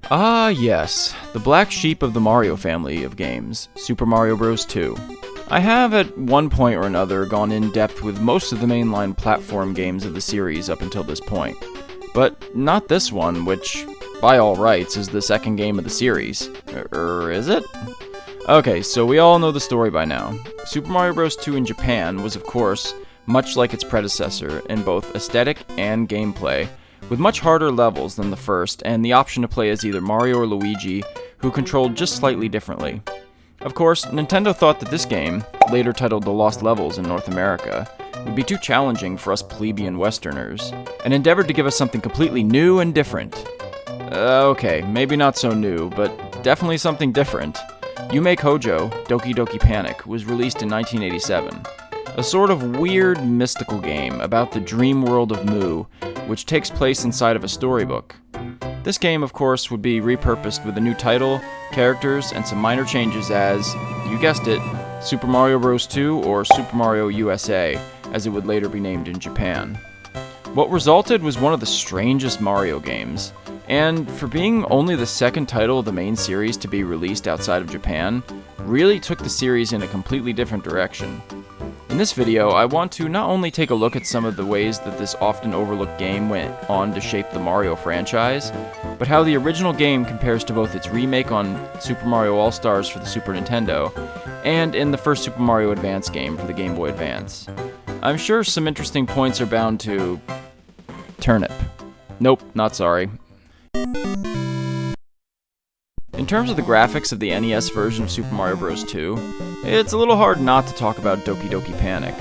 Ah yes, the black sheep of the Mario family of games, Super Mario Bros. 2. I have at one point or another gone in depth with most of the mainline platform games of the series up until this point, but not this one, which, by all rights, is the second game of the series. Is it? Okay, so we all know the story by now. Super Mario Bros. 2 in Japan was, of course, much like its predecessor in both aesthetic and gameplay, with much harder levels than the first, and the option to play as either Mario or Luigi, who controlled just slightly differently. Of course, Nintendo thought that this game, later titled The Lost Levels in North America, would be too challenging for us plebeian Westerners, and endeavored to give us something completely new and different. Okay, maybe not so new, but definitely something different. Yume Kōjō, Doki Doki Panic, was released in 1987. A sort of weird, mystical game about the dream world of Mu, which takes place inside of a storybook. This game, of course, would be repurposed with a new title, characters, and some minor changes as, you guessed it, Super Mario Bros. 2 or Super Mario USA, as it would later be named in Japan. What resulted was one of the strangest Mario games, and for being only the second title of the main series to be released outside of Japan, really took the series in a completely different direction. In this video, I want to not only take a look at some of the ways that this often overlooked game went on to shape the Mario franchise, but how the original game compares to both its remake on Super Mario All-Stars for the Super Nintendo, and in the first Super Mario Advance game for the Game Boy Advance. I'm sure some interesting points are bound to... turnip. Nope, not sorry. In terms of the graphics of the NES version of Super Mario Bros. 2, it's a little hard not to talk about Doki Doki Panic.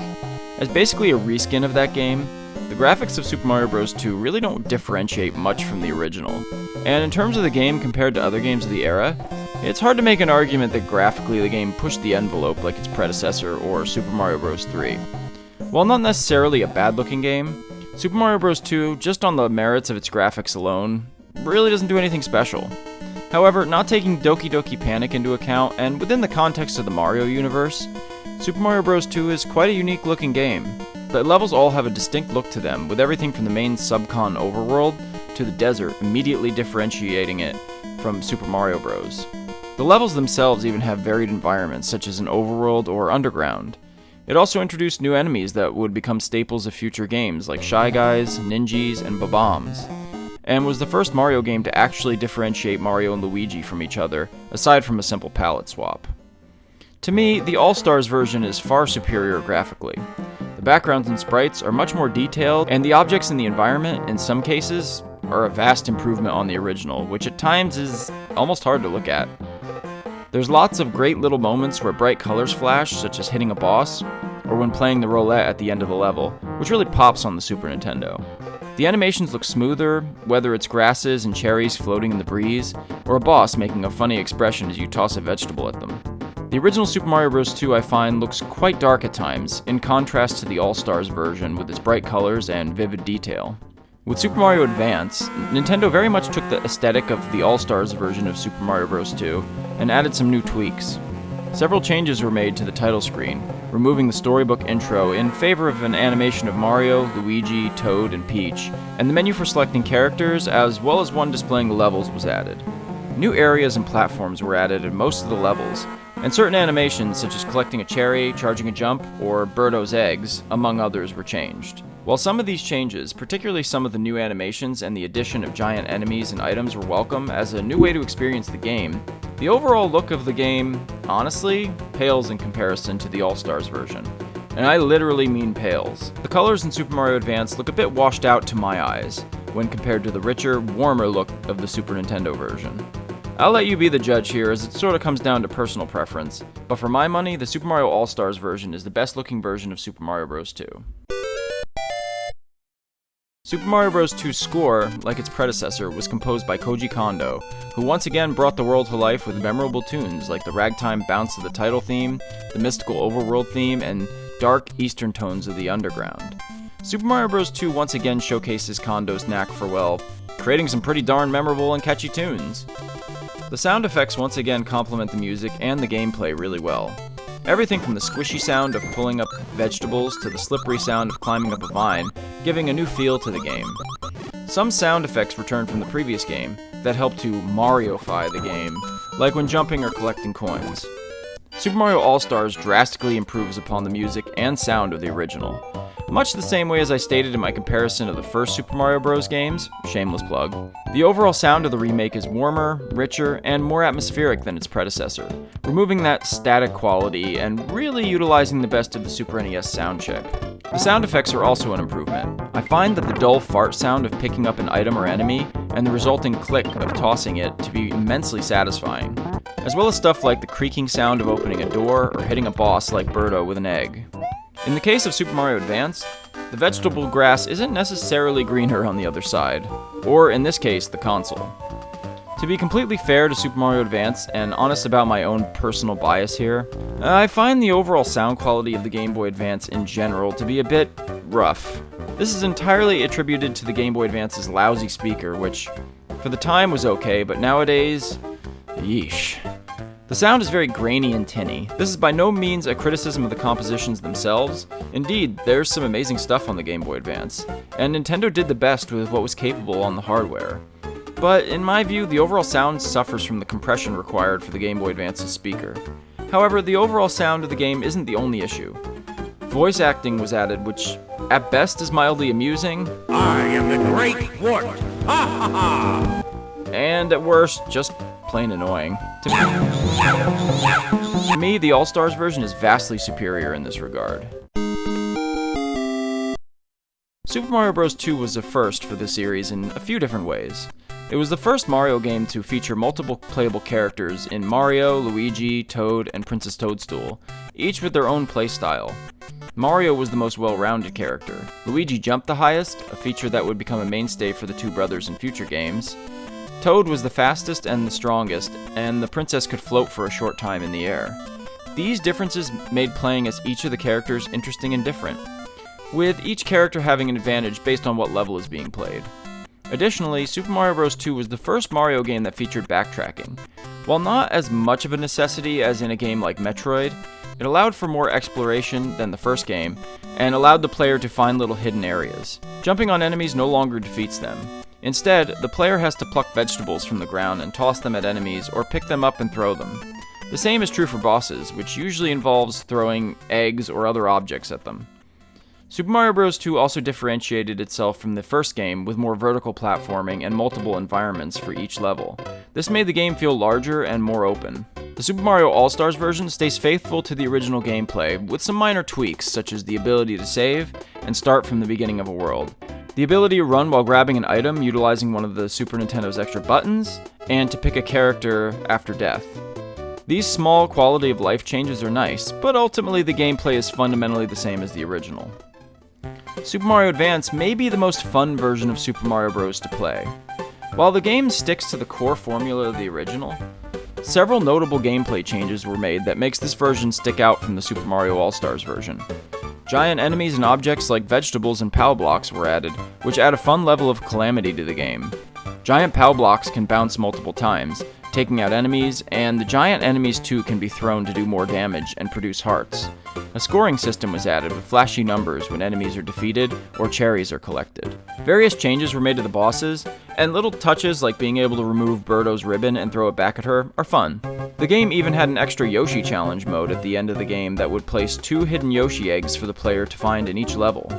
As basically a reskin of that game, the graphics of Super Mario Bros. 2 really don't differentiate much from the original, and in terms of the game compared to other games of the era, it's hard to make an argument that graphically the game pushed the envelope like its predecessor or Super Mario Bros. 3. While not necessarily a bad-looking game, Super Mario Bros. 2, just on the merits of its graphics alone, really doesn't do anything special. However, not taking Doki Doki Panic into account, and within the context of the Mario universe, Super Mario Bros. 2 is quite a unique looking game. The levels all have a distinct look to them, with everything from the main subcon overworld to the desert immediately differentiating it from Super Mario Bros. The levels themselves even have varied environments, such as an overworld or underground. It also introduced new enemies that would become staples of future games, like Shy Guys, Ninjas, and Bob-ombs, and was the first Mario game to actually differentiate Mario and Luigi from each other, aside from a simple palette swap. To me, the All-Stars version is far superior graphically. The backgrounds and sprites are much more detailed, and the objects in the environment, in some cases, are a vast improvement on the original, which at times is almost hard to look at. There's lots of great little moments where bright colors flash, such as hitting a boss, or when playing the roulette at the end of the level, which really pops on the Super Nintendo. The animations look smoother, whether it's grasses and cherries floating in the breeze, or a boss making a funny expression as you toss a vegetable at them. The original Super Mario Bros. 2, I find, looks quite dark at times, in contrast to the All-Stars version with its bright colors and vivid detail. With Super Mario Advance, Nintendo very much took the aesthetic of the All-Stars version of Super Mario Bros. 2 and added some new tweaks. Several changes were made to the title screen, removing the storybook intro in favor of an animation of Mario, Luigi, Toad, and Peach, and the menu for selecting characters, as well as one displaying the levels, was added. New areas and platforms were added in most of the levels, and certain animations, such as collecting a cherry, charging a jump, or Birdo's eggs, among others, were changed. While some of these changes, particularly some of the new animations and the addition of giant enemies and items, were welcome as a new way to experience the game, the overall look of the game, honestly, pales in comparison to the All-Stars version. And I literally mean pales. The colors in Super Mario Advance look a bit washed out to my eyes, when compared to the richer, warmer look of the Super Nintendo version. I'll let you be the judge here, as it sort of comes down to personal preference, but for my money, the Super Mario All-Stars version is the best looking version of Super Mario Bros. 2. Super Mario Bros. 2's score, like its predecessor, was composed by Koji Kondo, who once again brought the world to life with memorable tunes like the ragtime bounce of the title theme, the mystical overworld theme, and dark eastern tones of the underground. Super Mario Bros. 2 once again showcases Kondo's knack for, well, creating some pretty darn memorable and catchy tunes. The sound effects once again complement the music and the gameplay really well. Everything from the squishy sound of pulling up vegetables to the slippery sound of climbing up a vine, giving a new feel to the game. Some sound effects returned from the previous game, that help to Mario-fy the game, like when jumping or collecting coins. Super Mario All-Stars drastically improves upon the music and sound of the original. Much the same way as I stated in my comparison of the first Super Mario Bros. Games, shameless plug, the overall sound of the remake is warmer, richer, and more atmospheric than its predecessor, removing that static quality and really utilizing the best of the Super NES sound chip. The sound effects are also an improvement. I find that the dull fart sound of picking up an item or enemy, and the resulting click of tossing it to be immensely satisfying, as well as stuff like the creaking sound of opening a door or hitting a boss like Birdo with an egg. In the case of Super Mario Advance, the vegetable grass isn't necessarily greener on the other side, or in this case, the console. To be completely fair to Super Mario Advance and honest about my own personal bias here, I find the overall sound quality of the Game Boy Advance in general to be a bit rough. This is entirely attributed to the Game Boy Advance's lousy speaker, which for the time was okay, but nowadays, yeesh. The sound is very grainy and tinny. This is by no means a criticism of the compositions themselves. Indeed, there's some amazing stuff on the Game Boy Advance, and Nintendo did the best with what was capable on the hardware. But in my view, the overall sound suffers from the compression required for the Game Boy Advance's speaker. However, the overall sound of the game isn't the only issue. Voice acting was added, which at best is mildly amusing. I am the Great Wart! Ha ha ha! And at worst, just plain annoying. To me, the All-Stars version is vastly superior in this regard. Super Mario Bros. 2 was a first for the series in a few different ways. It was the first Mario game to feature multiple playable characters in Mario, Luigi, Toad, and Princess Toadstool, each with their own playstyle. Mario was the most well-rounded character. Luigi jumped the highest, a feature that would become a mainstay for the two brothers in future games. Toad was the fastest and the strongest, and the princess could float for a short time in the air. These differences made playing as each of the characters interesting and different, with each character having an advantage based on what level is being played. Additionally, Super Mario Bros. 2 was the first Mario game that featured backtracking. While not as much of a necessity as in a game like Metroid, it allowed for more exploration than the first game, and allowed the player to find little hidden areas. Jumping on enemies no longer defeats them. Instead, the player has to pluck vegetables from the ground and toss them at enemies or pick them up and throw them. The same is true for bosses, which usually involves throwing eggs or other objects at them. Super Mario Bros. 2 also differentiated itself from the first game with more vertical platforming and multiple environments for each level. This made the game feel larger and more open. The Super Mario All-Stars version stays faithful to the original gameplay, with some minor tweaks such as the ability to save and start from the beginning of a world, the ability to run while grabbing an item utilizing one of the Super Nintendo's extra buttons, and to pick a character after death. These small quality of life changes are nice, but ultimately the gameplay is fundamentally the same as the original. Super Mario Advance may be the most fun version of Super Mario Bros. To play. While the game sticks to the core formula of the original, several notable gameplay changes were made that makes this version stick out from the Super Mario All-Stars version. Giant enemies and objects like vegetables and POW blocks were added, which add a fun level of calamity to the game. Giant POW blocks can bounce multiple times, taking out enemies, and the giant enemies too can be thrown to do more damage and produce hearts. A scoring system was added with flashy numbers when enemies are defeated or cherries are collected. Various changes were made to the bosses, and little touches like being able to remove Birdo's ribbon and throw it back at her are fun. The game even had an extra Yoshi challenge mode at the end of the game that would place 2 hidden Yoshi eggs for the player to find in each level.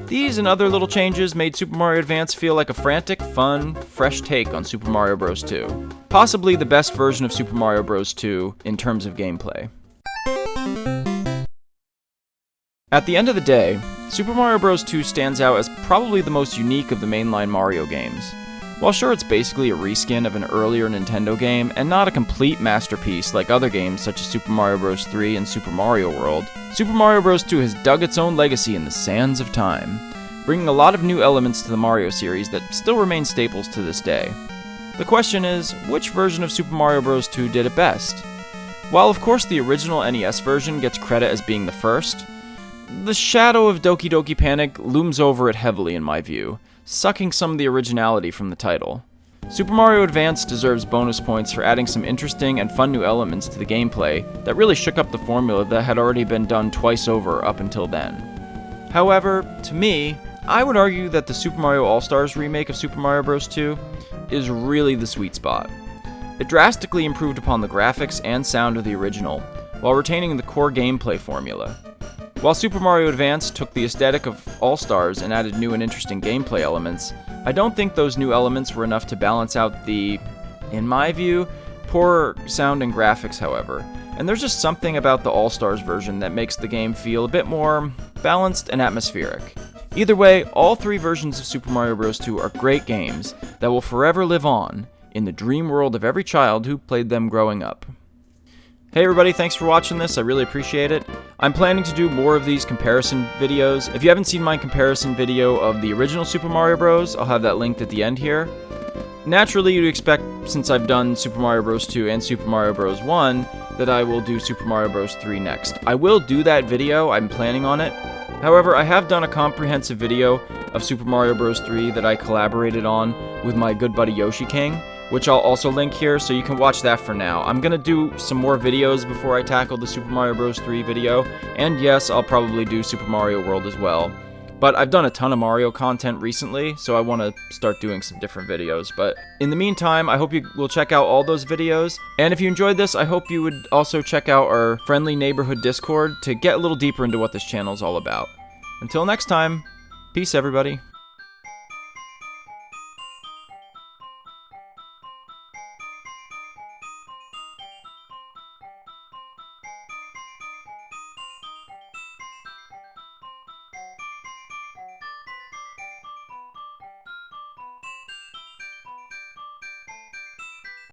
These and other little changes made Super Mario Advance feel like a frantic, fun, fresh take on Super Mario Bros. 2. Possibly the best version of Super Mario Bros. 2 in terms of gameplay. At the end of the day, Super Mario Bros. 2 stands out as probably the most unique of the mainline Mario games. While sure it's basically a reskin of an earlier Nintendo game and not a complete masterpiece like other games such as Super Mario Bros. 3 and Super Mario World, Super Mario Bros. 2 has dug its own legacy in the sands of time, bringing a lot of new elements to the Mario series that still remain staples to this day. The question is, which version of Super Mario Bros. 2 did it best? While of course the original NES version gets credit as being the first, the shadow of Doki Doki Panic looms over it heavily in my view, sucking some of the originality from the title. Super Mario Advance deserves bonus points for adding some interesting and fun new elements to the gameplay that really shook up the formula that had already been done twice over up until then. However, to me, I would argue that the Super Mario All-Stars remake of Super Mario Bros. 2 is really the sweet spot. It drastically improved upon the graphics and sound of the original, while retaining the core gameplay formula. While Super Mario Advance took the aesthetic of All-Stars and added new and interesting gameplay elements, I don't think those new elements were enough to balance out the, in my view, poor sound and graphics, however. And there's just something about the All-Stars version that makes the game feel a bit more balanced and atmospheric. Either way, all three versions of Super Mario Bros. 2 are great games that will forever live on in the dream world of every child who played them growing up. Hey everybody, thanks for watching this, I really appreciate it. I'm planning to do more of these comparison videos. If you haven't seen my comparison video of the original Super Mario Bros., I'll have that linked at the end here. Naturally, you'd expect, since I've done Super Mario Bros. 2 and Super Mario Bros. 1, that I will do Super Mario Bros. 3 next. I will do that video, I'm planning on it. However, I have done a comprehensive video of Super Mario Bros. 3 that I collaborated on with my good buddy Yoshi King, which I'll also link here, so you can watch that for now. I'm gonna do some more videos before I tackle the Super Mario Bros. 3 video, and yes, I'll probably do Super Mario World as well. But I've done a ton of Mario content recently, so I want to start doing some different videos. But in the meantime, I hope you will check out all those videos. And if you enjoyed this, I hope you would also check out our friendly neighborhood Discord to get a little deeper into what this channel is all about. Until next time, peace everybody.